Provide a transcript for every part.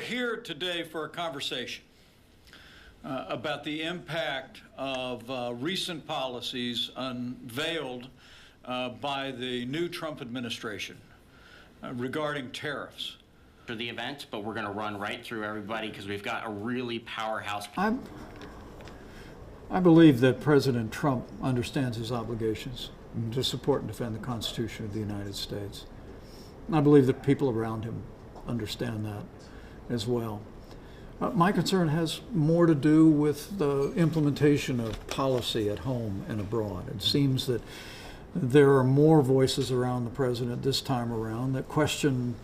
here today for a conversation about the impact of recent policies unveiled by the new Trump administration regarding tariffs. For the event, but we're going to run right through everybody because we've got a really powerhouse. I believe that President Trump understands his obligations to support and defend the Constitution of the United States. I believe that people around him understand that as well. My concern has more to do with the implementation of policy at home and abroad. It seems that there are more voices around the president this time around that question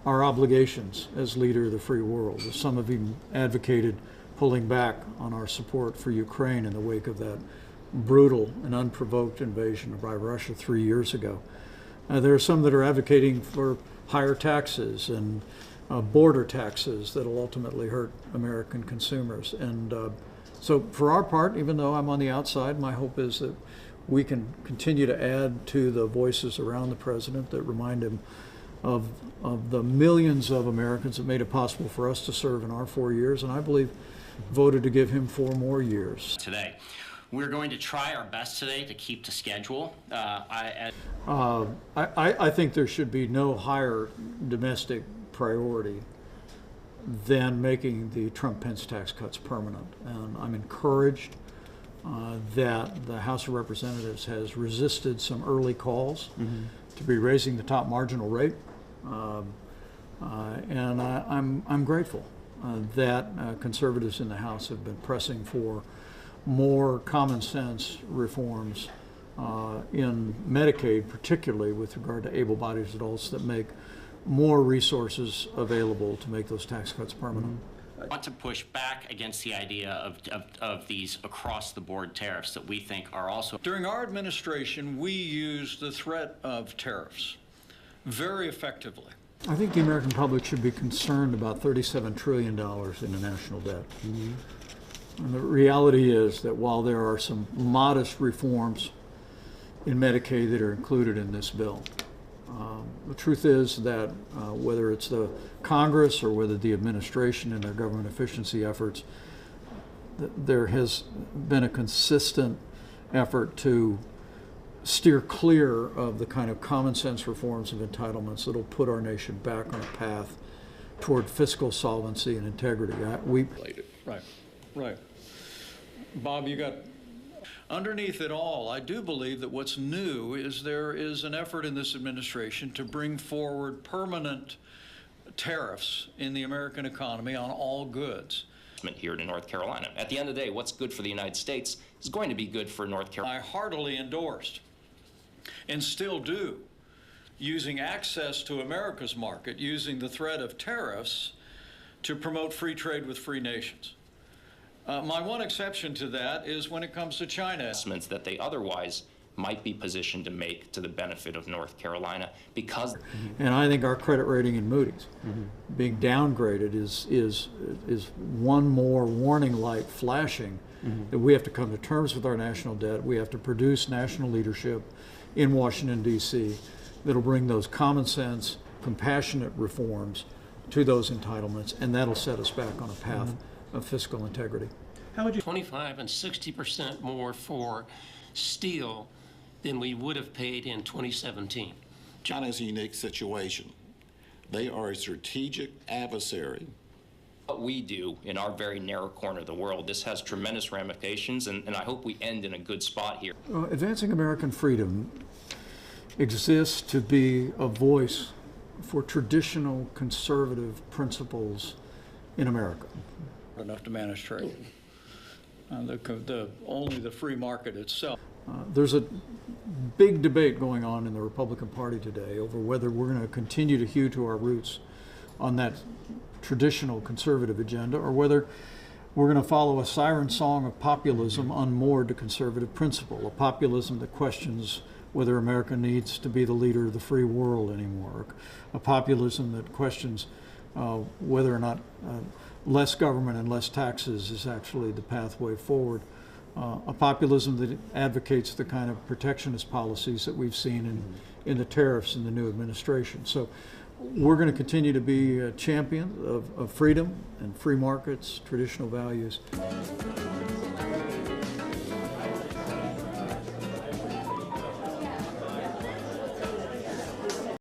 our obligations as leader of the free world. Some have even advocated pulling back on our support for Ukraine in the wake of that brutal and unprovoked invasion by Russia 3 years ago. There are some that are advocating for higher taxes and border taxes that will ultimately hurt American consumers. And so for our part, even though I'm on the outside, my hope is that we can continue to add to the voices around the president that remind him of the millions of Americans that made it possible for us to serve in our 4 years, and I believe voted to give him 4 more years. Today, we're going to try our best today to keep to schedule. I think there should be no higher domestic priority than making the Trump-Pence tax cuts permanent, and I'm encouraged that the House of Representatives has resisted some early calls to be raising the top marginal rate, and I'm grateful that conservatives in the House have been pressing for more common sense reforms in Medicaid, particularly with regard to able-bodied adults, that make more resources available to make those tax cuts permanent. I want to push back against the idea of these across-the-board tariffs that we think are also. During our administration, we used the threat of tariffs very effectively. I think the American public should be concerned about $37 trillion in the national debt. And the reality is that while there are some modest reforms in Medicaid that are included in this bill, the truth is that whether it's the Congress or whether the administration and their government efficiency efforts, there has been a consistent effort to steer clear of the kind of common sense reforms of entitlements that will put our nation back on a path toward fiscal solvency and integrity. Right. Bob, you got. Underneath it all, I do believe that what's new is there is an effort in this administration to bring forward permanent tariffs in the American economy on all goods. Here in North Carolina. At the end of the day, what's good for the United States is going to be good for North Carolina. I heartily endorsed, and still do, using access to America's market, using the threat of tariffs to promote free trade with free nations. My one exception to that is when it comes to China. Investments that they otherwise might be positioned to make to the benefit of North Carolina because. And I think our credit rating in Moody's being downgraded is one more warning light flashing that we have to come to terms with our national debt. We have to produce national leadership in Washington, D.C. that'll bring those common sense, compassionate reforms to those entitlements, and that'll set us back on a path of fiscal integrity. How would you 25 and 60% more for steel than we would have paid in 2017? China is a unique situation. They are a strategic adversary. What we do in our very narrow corner of the world, this has tremendous ramifications, and I hope we end in a good spot here. Advancing American freedom exists to be a voice for traditional conservative principles in America. Enough to manage trade. Only the free market itself. There's a big debate going on in the Republican Party today over whether we're going to continue to hew to our roots on that traditional conservative agenda, or whether we're going to follow a siren song of populism unmoored to conservative principle, a populism that questions whether America needs to be the leader of the free world anymore, a populism that questions whether or not less government and less taxes is actually the pathway forward, a populism that advocates the kind of protectionist policies that we've seen in the tariffs in the new administration. So we're going to continue to be champions of freedom and free markets, traditional values.